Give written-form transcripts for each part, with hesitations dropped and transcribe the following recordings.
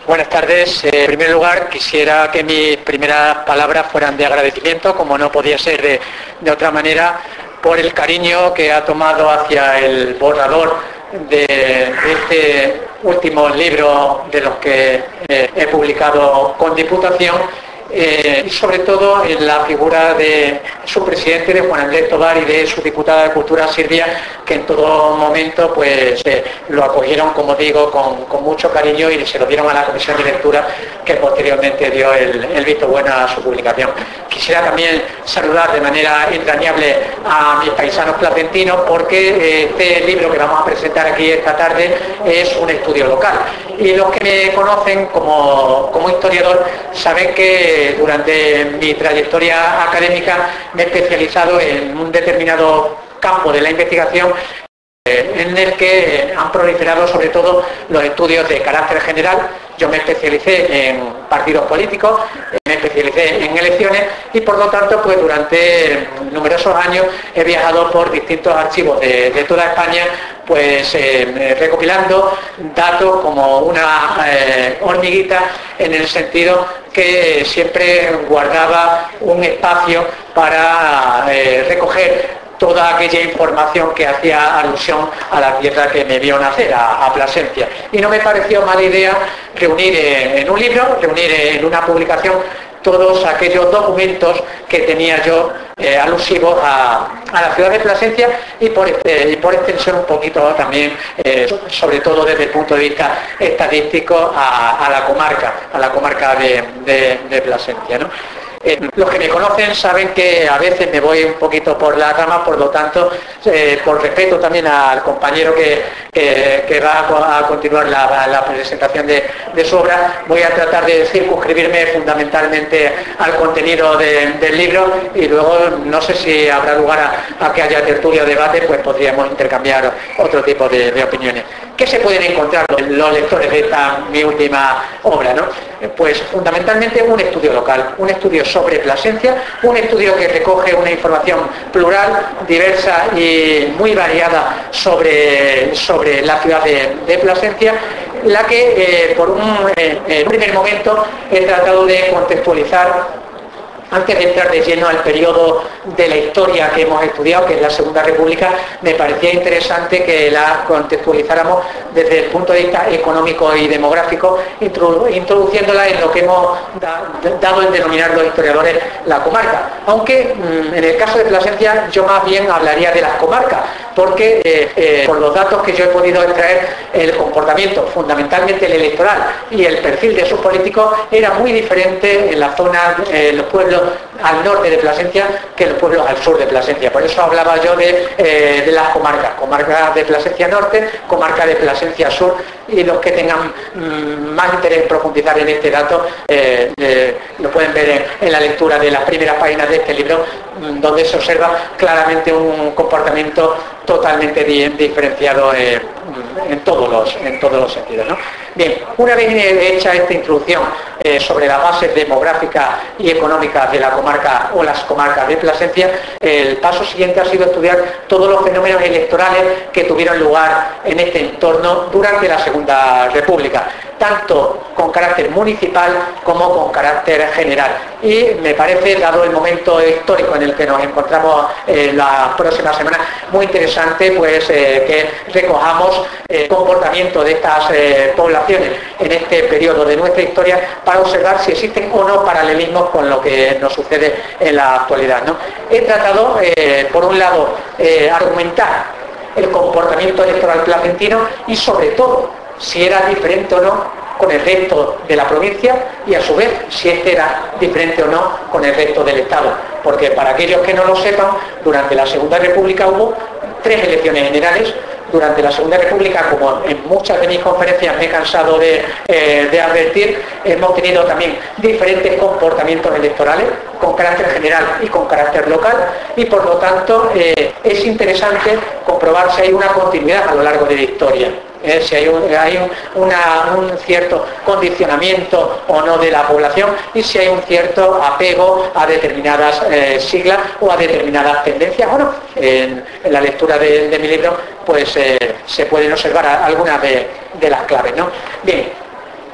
Buenas tardes. En primer lugar, quisiera que mis primeras palabras fueran de agradecimiento, como no podía ser de otra manera, por el cariño que ha tomado hacia el borrador de este último libro de los que he publicado con Diputación, y sobre todo en la figura de su presidente, de Juan Andrés Tobar, y de su diputada de Cultura, Silvia, que en todo momento pues lo acogieron, como digo, con mucho cariño, y se lo dieron a la comisión de lectura, que posteriormente dio el visto bueno a su publicación. Quisiera también saludar de manera entrañable a mis paisanos placentinos, porque este libro que vamos a presentar aquí esta tarde es un estudio local, y los que me conocen como historiador saben que durante mi trayectoria académica me he especializado en un determinado campo de la investigación, en el que han proliferado sobre todo los estudios de carácter general. Yo me especialicé en partidos políticos, me especialicé en elecciones, y por lo tanto pues durante numerosos años he viajado por distintos archivos de toda España, pues recopilando datos como una hormiguita, en el sentido que siempre guardaba un espacio para recoger toda aquella información que hacía alusión a la tierra que me vio nacer, a Plasencia. Y no me pareció mala idea reunir en un libro, reunir en una publicación, todos aquellos documentos que tenía yo alusivos a la ciudad de Plasencia, y por extensión un poquito también, sobre todo desde el punto de vista estadístico, a la comarca de Plasencia, ¿no? Los que me conocen saben que a veces me voy un poquito por la rama, por lo tanto, por respeto también al compañero que va a continuar la presentación de su obra, voy a tratar de circunscribirme fundamentalmente al contenido del libro, y luego no sé si habrá lugar a que haya tertulia o debate, pues podríamos intercambiar otro tipo de opiniones. ¿Qué se pueden encontrar los lectores de esta mi última obra, ¿no? Pues fundamentalmente un estudio local, un estudio sobre Plasencia, un estudio que recoge una información plural, diversa y muy variada sobre la ciudad de Plasencia, la que en un primer momento he tratado de contextualizar. Antes de entrar de lleno al periodo de la historia que hemos estudiado, que es la Segunda República, me parecía interesante que la contextualizáramos desde el punto de vista económico y demográfico, introduciéndola en lo que hemos dado en denominar los historiadores la comarca. Aunque en el caso de Plasencia yo más bien hablaría de las comarcas, porque por los datos que yo he podido extraer, el comportamiento, fundamentalmente el electoral, y el perfil de sus políticos era muy diferente en la zona, los pueblos al norte de Plasencia, que los pueblos al sur de Plasencia. Por eso hablaba yo de las comarcas: comarca de Plasencia Norte, comarca de Plasencia Sur, y los que tengan más interés en profundizar en este dato lo pueden ver en la lectura de las primeras páginas de este libro, donde se observa claramente un comportamiento totalmente diferenciado en todos los sentidos, ¿no? Bien, una vez hecha esta introducción sobre las bases demográficas y económicas de la comarca o las comarcas de Plasencia, el paso siguiente ha sido estudiar todos los fenómenos electorales que tuvieron lugar en este entorno durante la Segunda República, tanto con carácter municipal como con carácter general. Y me parece, dado el momento histórico en el que nos encontramos la próxima semana, muy interesante pues que recojamos el comportamiento de estas poblaciones en este periodo de nuestra historia, para observar si existen o no paralelismos con lo que nos sucede en la actualidad, ¿no? He tratado, por un lado, argumentar el comportamiento electoral placentino, y sobre todo si era diferente o no con el resto de la provincia, y a su vez si este era diferente o no con el resto del Estado. Porque para aquellos que no lo sepan, durante la Segunda República hubo 3 elecciones generales. Durante la Segunda República, como en muchas de mis conferencias me he cansado de advertir, hemos tenido también diferentes comportamientos electorales, con carácter general y con carácter local, y por lo tanto es interesante comprobar si hay una continuidad a lo largo de la historia. Si hay un cierto condicionamiento o no de la población, y si hay un cierto apego a determinadas siglas o a determinadas tendencias. Bueno, en la lectura de mi libro pues se pueden observar algunas de las claves, ¿no? Bien,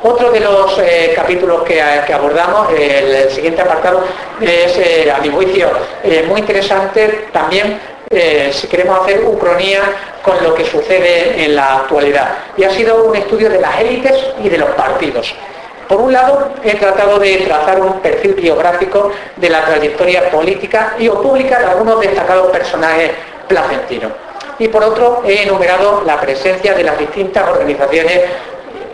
Otro de los capítulos que abordamos, el siguiente apartado, es, a mi juicio, muy interesante también si queremos hacer ucronía con lo que sucede en la actualidad. Y ha sido un estudio de las élites y de los partidos. Por un lado, he tratado de trazar un perfil biográfico de la trayectoria política y o pública de algunos destacados personajes placentinos. Y por otro, he enumerado la presencia de las distintas organizaciones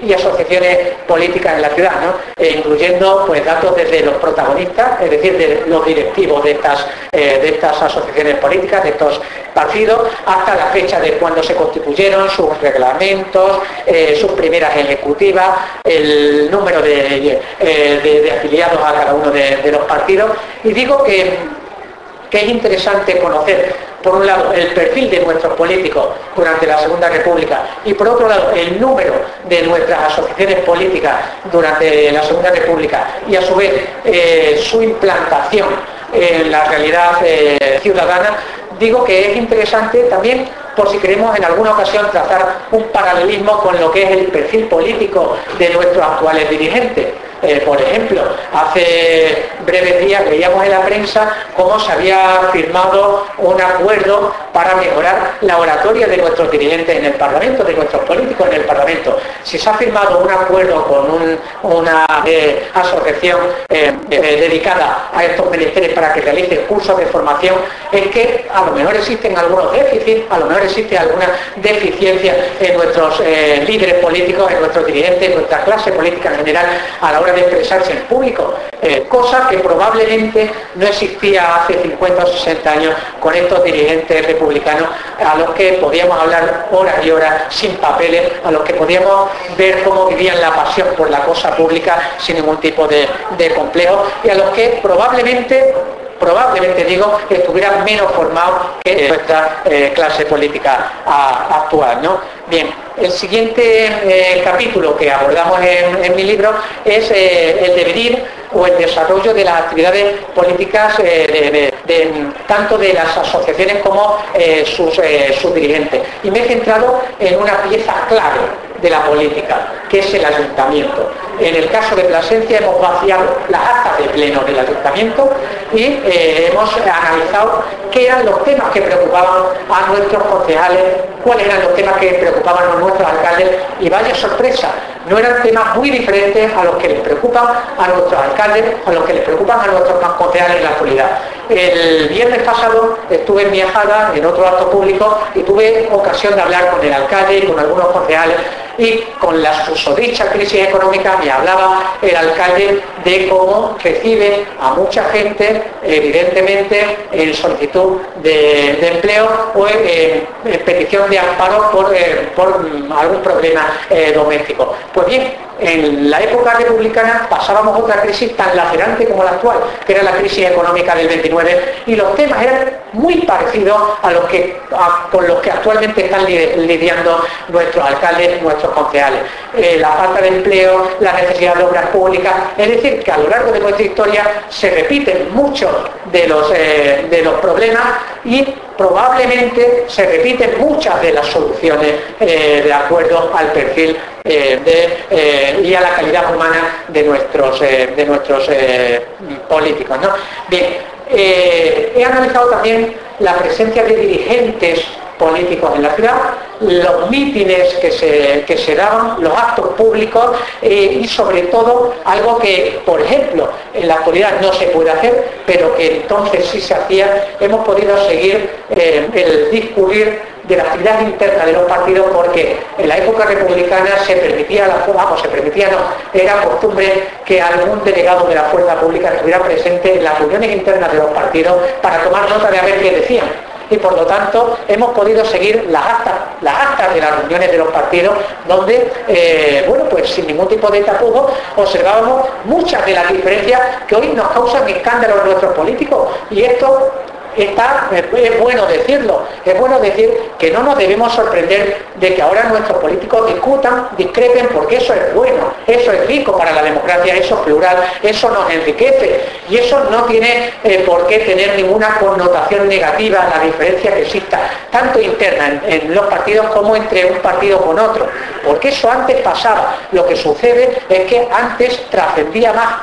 y asociaciones políticas en la ciudad, ¿no? Incluyendo pues datos desde los protagonistas, es decir, de los directivos de estas asociaciones políticas, de estos partidos, hasta la fecha de cuando se constituyeron, sus reglamentos, sus primeras ejecutivas, el número de afiliados a cada uno de los partidos. Y digo que es interesante conocer, por un lado, el perfil de nuestros políticos durante la Segunda República y, por otro lado, el número de nuestras asociaciones políticas durante la Segunda República y, a su vez, su implantación en la realidad ciudadana. Digo que es interesante también por si queremos en alguna ocasión trazar un paralelismo con lo que es el perfil político de nuestros actuales dirigentes. Por ejemplo, hace breves días veíamos en la prensa cómo se había firmado un acuerdo para mejorar la oratoria de nuestros dirigentes en el Parlamento, de nuestros políticos en el Parlamento. Si se ha firmado un acuerdo con una asociación dedicada a estos menesteres para que realicen cursos de formación, es que a lo mejor existen algunos déficits, a lo mejor existe alguna deficiencia en nuestros líderes políticos, en nuestros dirigentes, en nuestra clase política en general, a la hora de expresarse en público, cosa que probablemente no existía hace 50 o 60 años con estos dirigentes republicanos a los que podíamos hablar horas y horas sin papeles, a los que podíamos ver cómo vivían la pasión por la cosa pública sin ningún tipo de complejo, y a los que probablemente digo, estuvieran menos formados que nuestra clase política actual, ¿no? Bien, el siguiente capítulo que abordamos en mi libro es el devenir o el desarrollo de las actividades políticas tanto de las asociaciones como sus dirigentes. Y me he centrado en una pieza clave de la política, que es el ayuntamiento. En el caso de Plasencia hemos vaciado las actas de pleno del ayuntamiento y hemos analizado qué eran los temas que preocupaban a nuestros concejales, cuáles eran los temas que preocupaban a nuestros alcaldes, y vaya sorpresa, no eran temas muy diferentes a los que les preocupan a nuestros alcaldes, a los que les preocupan a nuestros concejales en la actualidad. El viernes pasado estuve en Miajada, en otro acto público, y tuve ocasión de hablar con el alcalde y con algunos concejales, y con la susodicha crisis económica me hablaba el alcalde de cómo recibe a mucha gente, evidentemente, en solicitud de empleo o en petición de amparo por algún problema doméstico. Pues bien, en la época republicana pasábamos otra crisis tan lacerante como la actual, que era la crisis económica del 29, y los temas eran muy parecidos con los que actualmente están lidiando nuestros alcaldes, nuestros concejales. La falta de empleo, la necesidad de obras públicas, es decir, que a lo largo de nuestra historia se repiten muchos de los problemas y probablemente se repiten muchas de las soluciones de acuerdo al perfil y a la calidad humana de nuestros políticos, ¿no? Bien, he analizado también la presencia de dirigentes políticos en la ciudad, los mítines que se daban, los actos públicos y sobre todo algo que, por ejemplo, en la actualidad no se puede hacer, pero que entonces sí se hacía. Hemos podido seguir el discurrir de la actividad interna de los partidos, porque en la época republicana era costumbre que algún delegado de la fuerza pública estuviera presente en las reuniones internas de los partidos para tomar nota de a ver qué decían. Y por lo tanto hemos podido seguir las actas de las reuniones de los partidos, donde, pues sin ningún tipo de tapujos, observábamos muchas de las diferencias que hoy nos causan escándalos nuestros políticos. Y esto es bueno decirlo, es bueno decir que no nos debemos sorprender de que ahora nuestros políticos discrepen, porque eso es bueno, eso es rico para la democracia, eso es plural, eso nos enriquece, y eso no tiene por qué tener ninguna connotación negativa a la diferencia que exista, tanto interna en los partidos como entre un partido con otro, porque eso antes pasaba. Lo que sucede es que antes trascendía más,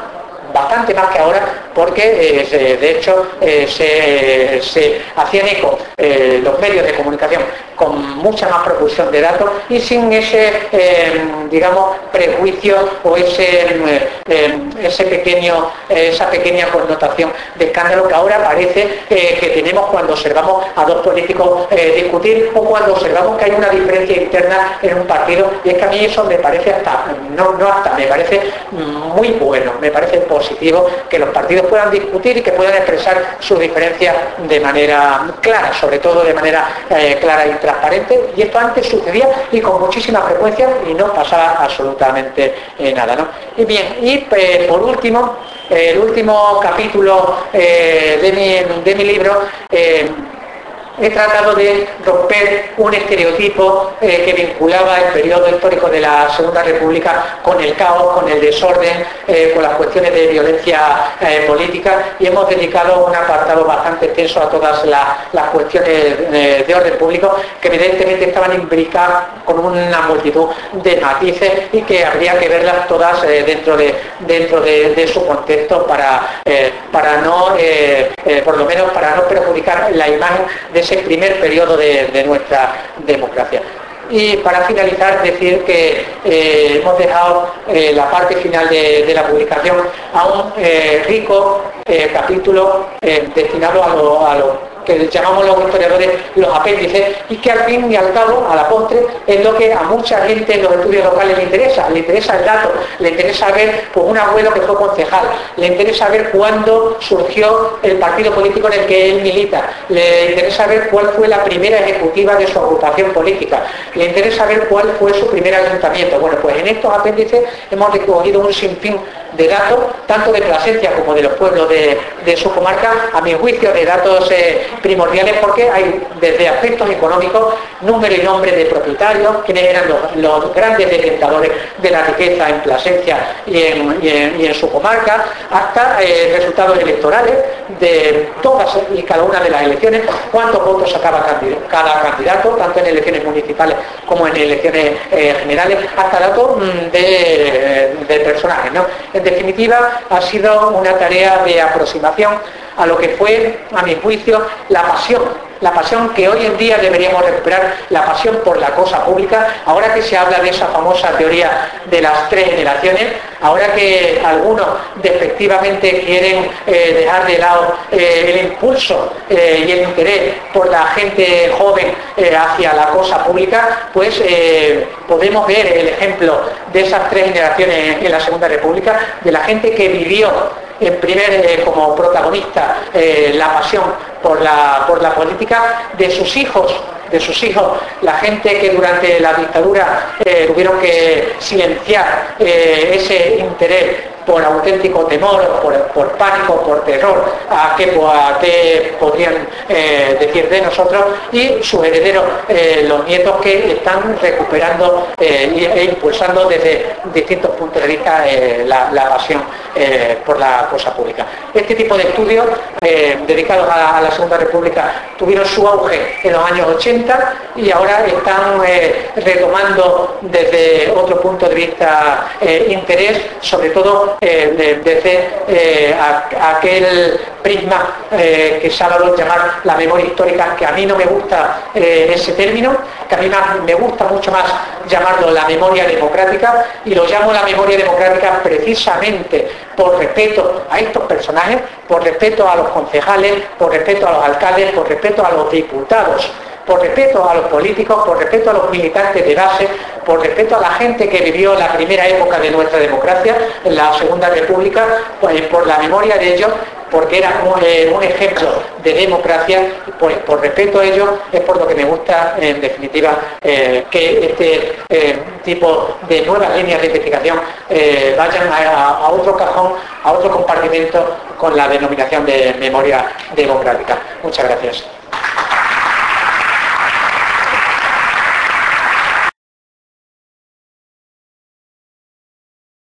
bastante más que ahora, porque de hecho se hacían eco los medios de comunicación con mucha más profusión de datos y sin ese, digamos, prejuicio o esa pequeña connotación de escándalo que ahora parece que tenemos cuando observamos a dos políticos discutir o cuando observamos que hay una diferencia interna en un partido, y es que a mí eso me parece me parece muy bueno, me parece positivo que los partidos puedan discutir y que puedan expresar sus diferencias de manera clara, sobre todo de manera clara y transparente, y esto antes sucedía y con muchísima frecuencia y no pasaba absolutamente nada, ¿no? Y bien, y por último, el último capítulo de mi libro, he tratado de romper un estereotipo que vinculaba el periodo histórico de la Segunda República con el caos, con el desorden, con las cuestiones de violencia política, y hemos dedicado un apartado bastante extenso a todas las cuestiones de orden público que evidentemente estaban imbricadas con una multitud de matices y que habría que verlas todas dentro de su contexto para no, por lo menos para no perjudicar la imagen de ese primer periodo de nuestra democracia. Y para finalizar, decir que hemos dejado la parte final de la publicación a un rico capítulo destinado a lo que llamamos los historiadores los apéndices, y que al fin y al cabo, a la postre, es lo que a mucha gente en los estudios locales le interesa el dato, le interesa ver pues, un abuelo que fue concejal, le interesa ver cuándo surgió el partido político en el que él milita, le interesa ver cuál fue la primera ejecutiva de su agrupación política, le interesa ver cuál fue su primer ayuntamiento. Bueno, pues en estos apéndices hemos recogido un sinfín de datos, tanto de Plasencia como de los pueblos de su comarca, a mi juicio de datos primordiales, porque hay desde aspectos económicos, número y nombre de propietarios, quienes eran los grandes detentadores de la riqueza en Plasencia y en su comarca, hasta resultados electorales de todas y cada una de las elecciones, cuántos votos sacaba cada candidato, tanto en elecciones municipales como en elecciones generales, hasta datos de personajes, ¿no? En definitiva, ha sido una tarea de aproximación a lo que fue, a mi juicio, la pasión que hoy en día deberíamos recuperar, la pasión por la cosa pública, ahora que se habla de esa famosa teoría de las tres generaciones, ahora que algunos despectivamente quieren dejar de lado el impulso y el interés por la gente joven hacia la cosa pública, pues podemos ver el ejemplo de esas tres generaciones en la Segunda República, de la gente que vivió como protagonista la pasión por la política, de sus hijos, la gente que durante la dictadura tuvieron que silenciar ese interés por auténtico temor, por pánico, por terror, a qué podrían decir de nosotros, y sus herederos, los nietos, que están recuperando e impulsando desde distintos puntos de vista la pasión por la cosa pública. Este tipo de estudios dedicados a la Segunda República tuvieron su auge en los años 80 y ahora están retomando desde otro punto de vista interés, sobre todo desde aquel prisma que se ha dado a llamar la memoria histórica, que a mí no me gusta ese término, que a mí me gusta mucho más llamarlo la memoria democrática, y lo llamo la memoria democrática precisamente por respeto a estos personajes, por respeto a los concejales, por respeto a los alcaldes, por respeto a los diputados, por respeto a los políticos, por respeto a los militantes de base, por respeto a la gente que vivió la primera época de nuestra democracia, en la Segunda República, pues por la memoria de ellos, porque era un ejemplo de democracia, pues por respeto a ello es por lo que me gusta, en definitiva, que este tipo de nuevas líneas de investigación vayan a otro cajón, a otro compartimento con la denominación de memoria democrática. Muchas gracias.